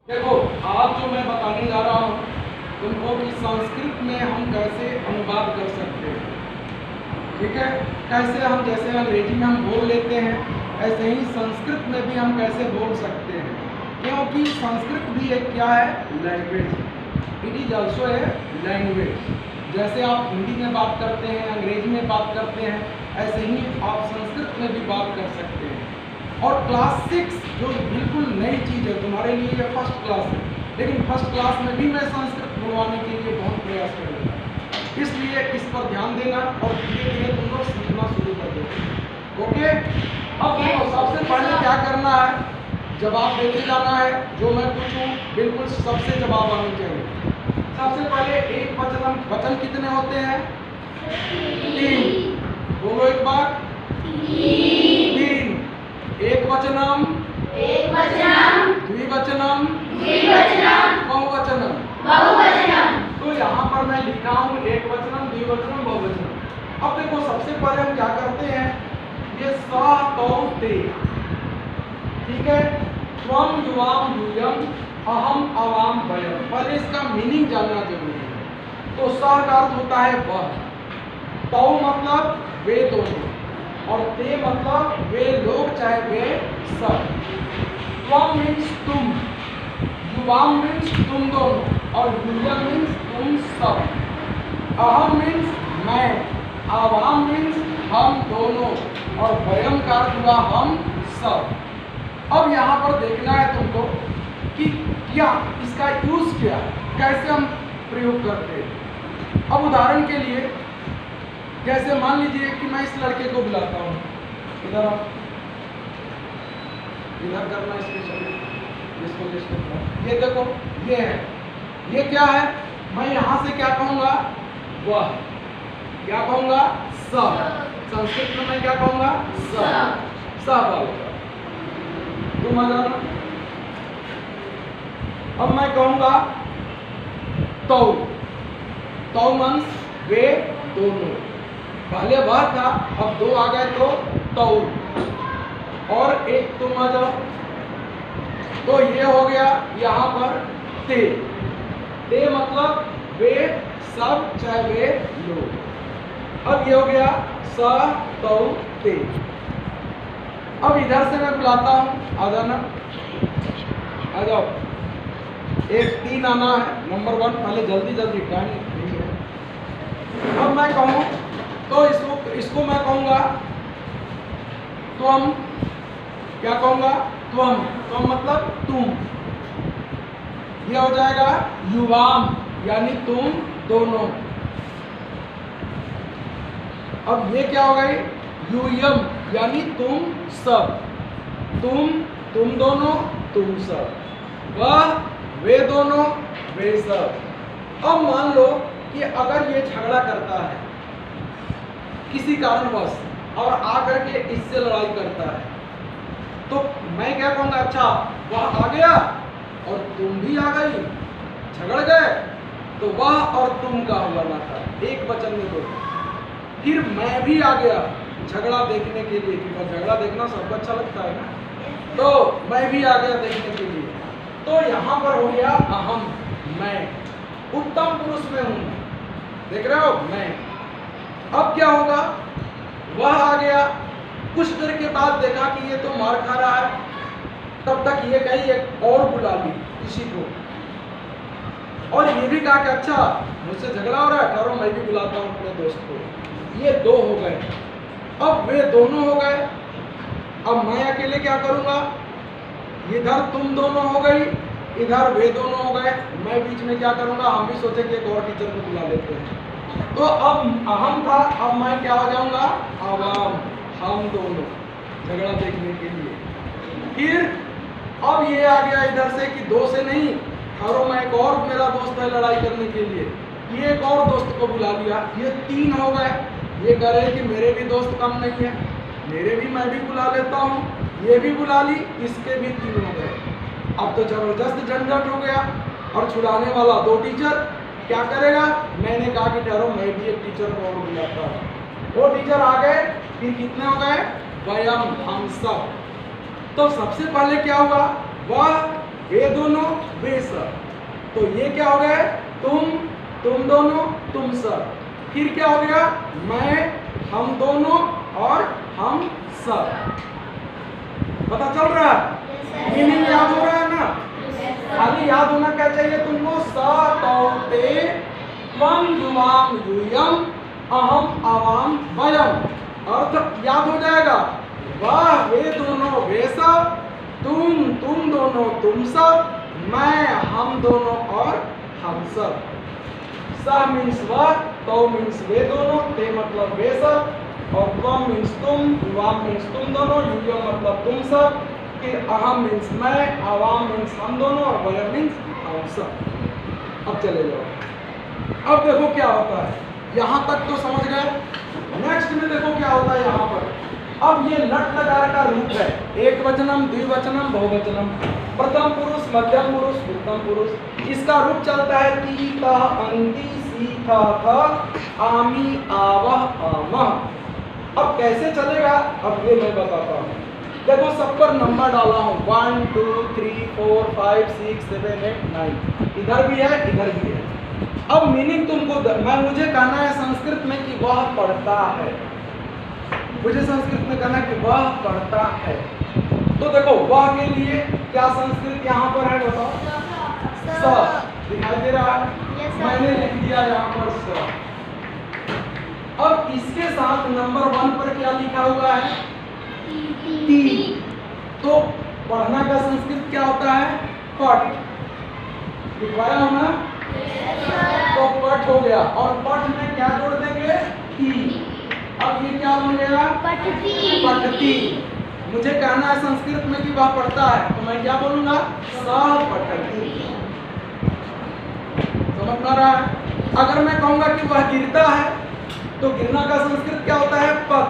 देखो, आज जो मैं बताने जा रहा हूँ तुमको कि संस्कृत में हम कैसे अनुवाद कर सकते हैं। ठीक है, कैसे हम जैसे अंग्रेजी में हम बोल लेते हैं ऐसे ही संस्कृत में भी हम कैसे बोल सकते हैं, क्योंकि संस्कृत भी एक क्या है, language. It is also a language. जैसे आप हिंदी में बात करते हैं, अंग्रेजी में बात करते हैं, ऐसे ही आप संस्कृत में भी बात कर सकते हैं। और क्लास 6 जो बिल्कुल नई चीज़ है तुम्हारे लिए, ये फर्स्ट क्लास है, लेकिन फर्स्ट क्लास में भी मैं संस्कृत बोलवाने के लिए बहुत प्रयास करूँगा। इसलिए इस पर ध्यान देना और धीरे धीरे तुम लोग सीखना शुरू कर दो। ओके, अब देखो सबसे पहले क्या करना है, जवाब देते जाना है। जो मैं पूछूं बिल्कुल सबसे जवाब आने चाहिए। सबसे पहले एक वचन कितने होते हैं? 3। बोलो एक बार। 3। एक वचनम, द्विवचनम, बहुवचनम। तो यहाँ पर मैं लिखा हूँ एक वचनम, द्विवचनम, बहुवचनम। अब देखो सबसे पहले हम क्या करते हैं, ये सा तौ ते, ठीक है, त्वम युवाम यूयम, अहम अवाम वयम। पहले इसका मीनिंग जानना जरूरी है। तो सा का अर्थ होता है वह, तौ मतलब वे दोनों, और ते मतलब वे लोग चाहे वे सब। त्वम मीन्स तुम, युवाम मीन्स तुम दोनों, और यूयम मीन्स तुम सब। अहम मीन्स मैं, आवाम मीन्स हम दोनों, और वयम का अर्थ हुआ हम सब। अब यहाँ पर देखना है तुमको कि क्या इसका यूज क्या, कैसे हम प्रयोग करते हैं। अब उदाहरण के लिए जैसे मान लीजिए कि मैं इस लड़के को बुलाता हूँ, इधर आओ, इधर करना स्पेशली, इसको जिसको ये देखो, ये है, ये क्या है, मैं यहाँ से क्या कहूँगा, वह। क्या कहूँगा? सब। संस्कृत में मैं क्या कहूँगा? सब। सब। तुम आ जाना। अब मैं कहूँगा तौ। तौ मीन्स वे दोनों। पहले वह था, अब दो आ गए तो तौ, और एक तुम आ जाओ, तो ये हो गया यहाँ पर ते। ते मतलब वे सब चाहे वे लोग। अब ये हो गया स तौ ते। अब इधर से मैं बुलाता हूँ, आ जाना, आ जाओ। एक 3 आना है, नंबर 1। पहले जल्दी जल्दी, टाइम नहीं है। अब मैं कहूँ तो इसको मैं कहूँगा त्वम। क्या कहूँगा? त्वम। त्वम मतलब तुम। यह हो जाएगा युवाम, यानी तुम दोनों। अब ये क्या हो गई? यूयम, यानी तुम सब। तुम दोनों, तुम सब। वह, वे दोनों, वे सब। अब मान लो कि अगर ये झगड़ा करता है किसी कारणवश, और आकर के इससे लड़ाई करता है, तो मैं क्या कहूँगा? अच्छा, वह आ गया और तुम भी आ गई, झगड़ गए, तो वह और तुम का हुआ नाता, एक वचन में दो। फिर मैं भी आ गया झगड़ा देखने के लिए, क्योंकि झगड़ा देखना सबको अच्छा लगता है ना, तो मैं भी आ गया देखने के लिए। तो यहाँ पर हो गया अहम, मैं। उत्तम पुरुष में हूँ, देख रहे हो, मैं। अब क्या होगा? वह आ गया, कुछ देर के बाद देखा कि ये तो मार खा रहा है, तब तक ये कहीं एक और बुला ली किसी को, और ये भी कहा कि अच्छा मुझसे झगड़ा हो रहा है, ठहरो मैं भी बुलाता हूँ अपने दोस्त को। ये 2 हो गए। अब वे दोनों हो गए। अब मैं अकेले क्या करूँगा? इधर तुम दोनों हो गई, इधर वे दोनों हो गए। मैं बीच में क्या करूँगा? हम भी सोचे कि एक और टीचर को बुला लेते हैं। तो अब अहम था, अब मैं क्या हो जाऊँगा? आवाम, हम दोनों, झगड़ा देखने के लिए। फिर अब ये आ गया इधर से कि 2 से नहीं, ठहरो मैं एक और, मेरा दोस्त है लड़ाई करने के लिए, ये एक और दोस्त को बुला लिया। ये 3 हो गए। ये कह रहे कि मेरे भी दोस्त कम नहीं है, मेरे भी, मैं भी बुला लेता हूँ। ये भी बुला ली, इसके भी 3 हो गए। अब तो जबरदस्त झंझट हो गया, और छुड़ाने वाला 2 टीचर। क्या करेगा? मैंने कहा कि ठहरो मैं भी एक टीचर को और बुलाता हूँ। वो टीचर आ गए, फिर कितने हो गए? वयम, हम सब। तो सबसे पहले क्या हुआ? वह वे दोनों वे सब। तो ये क्या हो गया? तुम दोनों, तुम सब। फिर क्या हो गया? मैं, हम दोनों और हम सब। पता चल रहा है? मीनिंग याद हो रहा है ना? खाली याद होना क्या चाहिए तुमको? स तौ ते त्वं युवाम यूयम अहम आवाम वयम। अर्थ याद हो जाएगा। वह वे दोनों वे सब, तुम दोनों तुम सब, मैं हम दोनों और हम सब। स मीन्स वह, तो मीन्स वे दोनों, ते मतलब वे सब, और त्वम मीन्स तुम, युवाम मीन्स तुम दोनों, यूयम मतलब तुम सब, फिर अहम मीन्स मैं, आवाम मीन्स हम दोनों, और वयम मीन्स हम सब। अब चले जाओ। अब देखो क्या होता है। यहाँ तक तो समझ गए। नेक्स्ट में देखो क्या होता है यहाँ पर। अब ये लट लकार का रूप है। एक वचनम, द्विवचनम, बहुवचनम, प्रथम पुरुष, मध्यम पुरुष, उत्तम पुरुष। इसका रूप चलता है ती, तह, अंति, सी, था, थ, आमी, आवह, आमह। अब कैसे चलेगा? अब ये मैं बताता हूँ। देखो सब पर नंबर डाला हूँ 1 2 3 4 5 6 7 8 9। इधर भी है, इधर भी है। अब मीनिंग तुमको मुझे कहना है संस्कृत में कि वह पढ़ता है। मुझे संस्कृत में कहना है कि वह पढ़ता है। तो देखो वह के लिए क्या संस्कृत यहाँ पर है बताओ? स दिखाई दे रहा है? मैंने लिख दिया यहाँ पर स। अब इसके साथ नंबर 1 पर क्या लिखा हुआ है? ती। तो पढ़ना का संस्कृत क्या होता है? पठ। लिखवाया हो ना? तो पठ हो गया। और पठ में क्या जोड़ देंगे? ती। अब ये क्या बन गया? पठती। पठती। मुझे कहना है संस्कृत में कि वह पढ़ता है, तो मैं क्या बोलूंगा? सह पठती। समझ में आ रहा है? अगर मैं कहूंगा कि वह गिरता है, तो गिरना का संस्कृत क्या होता है? पत।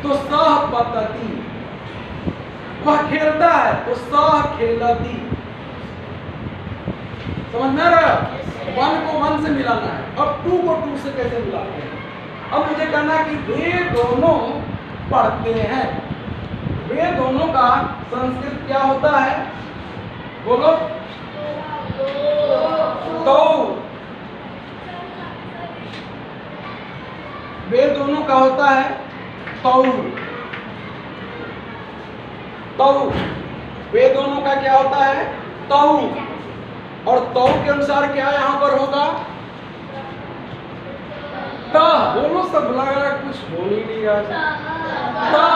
तो सह पतती। वह खेलता है, तो सह खेलती। समझ में आ रहा है? 1 को 1 से मिलाना है। अब 2 को 2 से कैसे मिलाते हैं? अब मुझे कहना है कि वे दोनों पढ़ते हैं। वे दोनों का संस्कृत क्या होता है? बोलो। तो वे दोनों का होता है तौ। तौ। वे दोनों का क्या होता है? तौ। और तौ के अनुसार क्या यहाँ पर होगा? ता। बोलो सब लग रहा है कुछ बोल ही नहीं रहा। ता।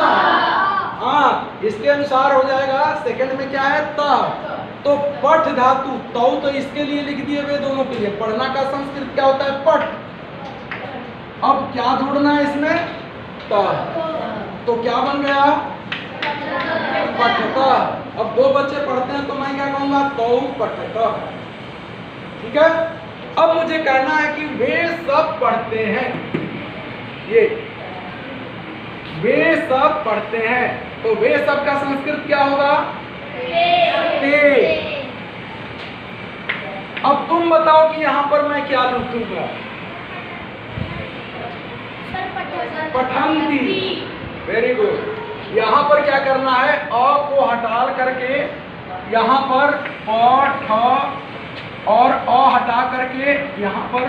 हाँ, इसके अनुसार हो जाएगा। सेकंड में क्या है? ता। तो पठ धातु तौ, तो इसके लिए लिख दिए वे दोनों के लिए। पढ़ना का संस्कृत क्या होता है? पठ। अब क्या जोड़ना है इसमें? ता। तो क्या बन गया? पठता। अब 2 बच्चे पढ़ते हैं, तो मैं क्या कहूंगा? तौ पठता। ठीक है। अब मुझे कहना है कि वे सब पढ़ते हैं। ये वे सब पढ़ते हैं, तो वे सब का संस्कृत क्या होगा? ते। अब तुम बताओ कि यहाँ पर मैं क्या लिखूंगा? पठंती। Very good. यहाँ पर क्या करना है? अ को हटा करके यहाँ पर प, ठ और अ हटा करके यहाँ पर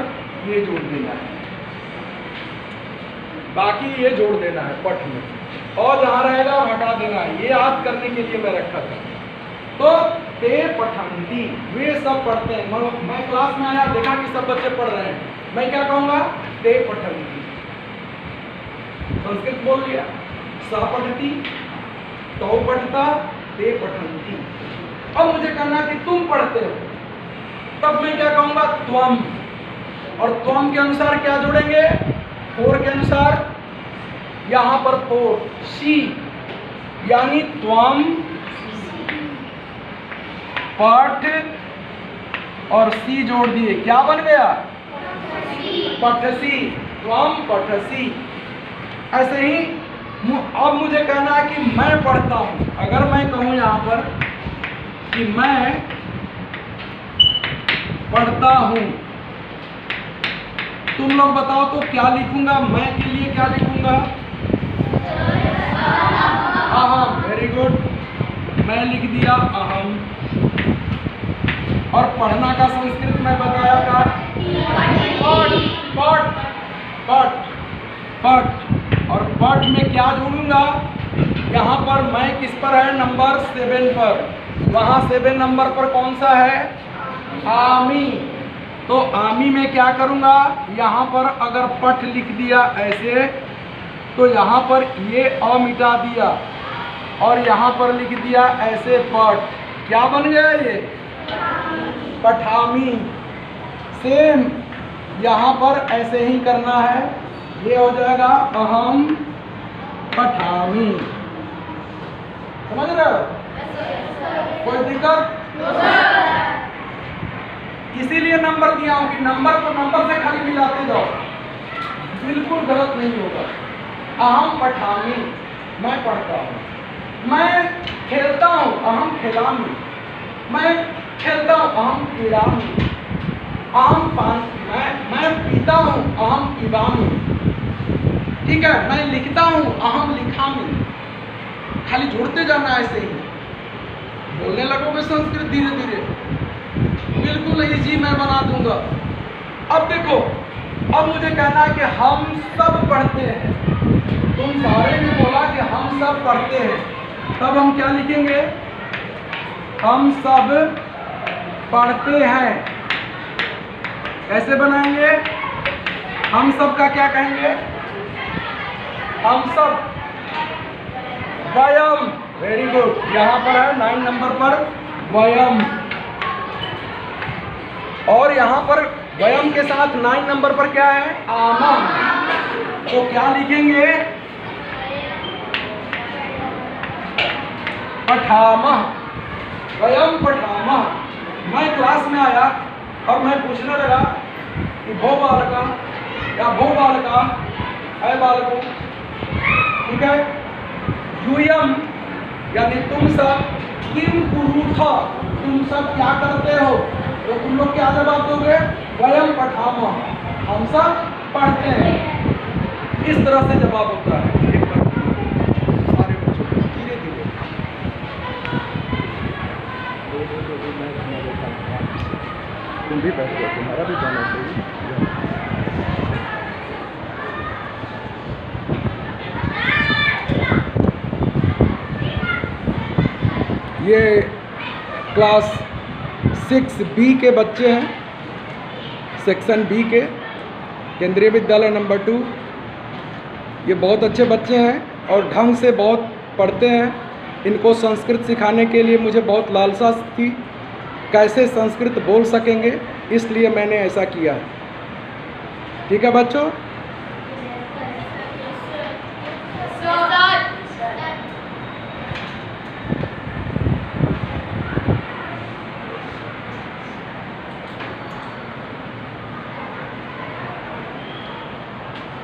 ये जोड़ देना है। बाकी ये जोड़ देना है पठ में। और जहाँ रहेगा हटा देना है। ये याद करने के लिए मैं रखा था। तो ते पठंती, वे सब पढ़ते हैं। मैं क्लास में आया, देखा कि सब बच्चे पढ़ रहे हैं, मैं क्या कहूँगा? ते पठंती। संस्कृत बोल लिया। स पठती, तौ पठता, ते पठंती। अब मुझे कहना कि तुम पढ़ते हो, तब मैं क्या कहूंगा? त्वम। और त्वम के अनुसार क्या जोड़ेंगे? 4 के अनुसार यहां पर 4 सी, यानी त्वम पठ और सी जोड़ दिए, क्या बन गया? पठसी। त्वम पठसी। ऐसे ही अब मुझे कहना है कि मैं पढ़ता हूं। अगर मैं कहूं यहां पर कि मैं पढ़ता हूं, तुम लोग बताओ तो क्या लिखूंगा? मैं के लिए क्या लिखूंगा? अहम। Very good. मैं लिख दिया अहम। और पढ़ना का संस्कृत मैं बताया था पट पट पट। और पट में क्या जोड़ूंगा, यहाँ पर मैं किस पर है, नंबर 7 पर, वहाँ 7 नंबर पर कौन सा है, आमी। तो आमी में क्या करूँगा, यहाँ पर अगर पट लिख दिया ऐसे, तो यहाँ पर ये अ मिटा दिया और यहाँ पर लिख दिया ऐसे पट, क्या बन गया ये, पठामी। सेम यहाँ पर ऐसे ही करना है, ये हो जाएगा अहम पठामी। समझ रहे हो, कोई दिक्कत? इसीलिए नंबर दिया हूं कि नंबर को नंबर से खाली मिलाते जाओ, बिल्कुल गलत नहीं होगा। अहम पठामी, मैं पढ़ता हूँ। मैं खेलता हूँ, अहम खिलामी। मैं खेलता हूँ, अहम क्रीड़ामी। मैं पीता हूँ, अहम पिबामी। ठीक है, मैं लिखता हूँ, अहम लिखामी। खाली जोड़ते जाना ऐसे ही, बोलने लगोगे संस्कृत धीरे धीरे, बिल्कुल इजी मैं बना दूंगा। अब देखो, अब मुझे कहना है कि हम सब पढ़ते हैं। तुम सारे ने बोला कि हम सब पढ़ते हैं, तब हम क्या लिखेंगे, हम सब पढ़ते हैं। कैसे बनाएंगे, हम सब का क्या कहेंगे, हम सब, वयम। वेरी गुड, यहाँ पर है 9 नंबर पर वयम, और यहाँ पर वयम के साथ 9 नंबर पर क्या है, आमम। तो क्या लिखेंगे, पठामह, वयम पठामह। मैं क्लास में आया और मैं पूछने लगा कि भो बालका या भो बालका, है बालकों, ठीक है, यूयम यानी तुम सब, किम कुरुथा, तुम सब क्या करते हो, तो तुम लोग क्या जवाब दोगे, वयम पठामः, हम सब पढ़ते हैं। इस तरह से जवाब होता है। एक बार सारे बच्चों को धीरे धीरे, तुम भी बैठ जाओ, तुम्हारा भी जाना चाहिए। ये क्लास 6B के बच्चे हैं, सेक्शन B के, केंद्रीय विद्यालय नंबर 2। ये बहुत अच्छे बच्चे हैं और ढंग से बहुत पढ़ते हैं। इनको संस्कृत सिखाने के लिए मुझे बहुत लालसा थी, कैसे संस्कृत बोल सकेंगे, इसलिए मैंने ऐसा किया। ठीक है बच्चों,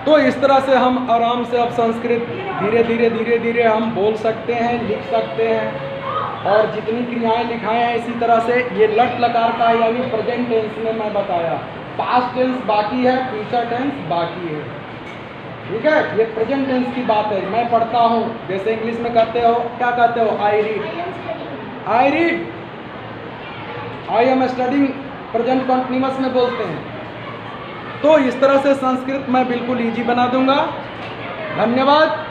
तो इस तरह से हम आराम से अब संस्कृत धीरे धीरे हम बोल सकते हैं, लिख सकते हैं। और जितनी क्रियाएं लिखाएं हैं इसी तरह से, ये लट लकार का यानी प्रेजेंट टेंस में मैं बताया, पास्ट टेंस बाकी है, फ्यूचर टेंस बाकी है। ठीक है, ये प्रेजेंट टेंस की बात है। मैं पढ़ता हूँ, जैसे इंग्लिश में कहते हो, क्या कहते हो, I read, I read, I am studying, present continuous में बोलते हैं। तो इस तरह से संस्कृत मैं बिल्कुल इजी बना दूंगा। धन्यवाद।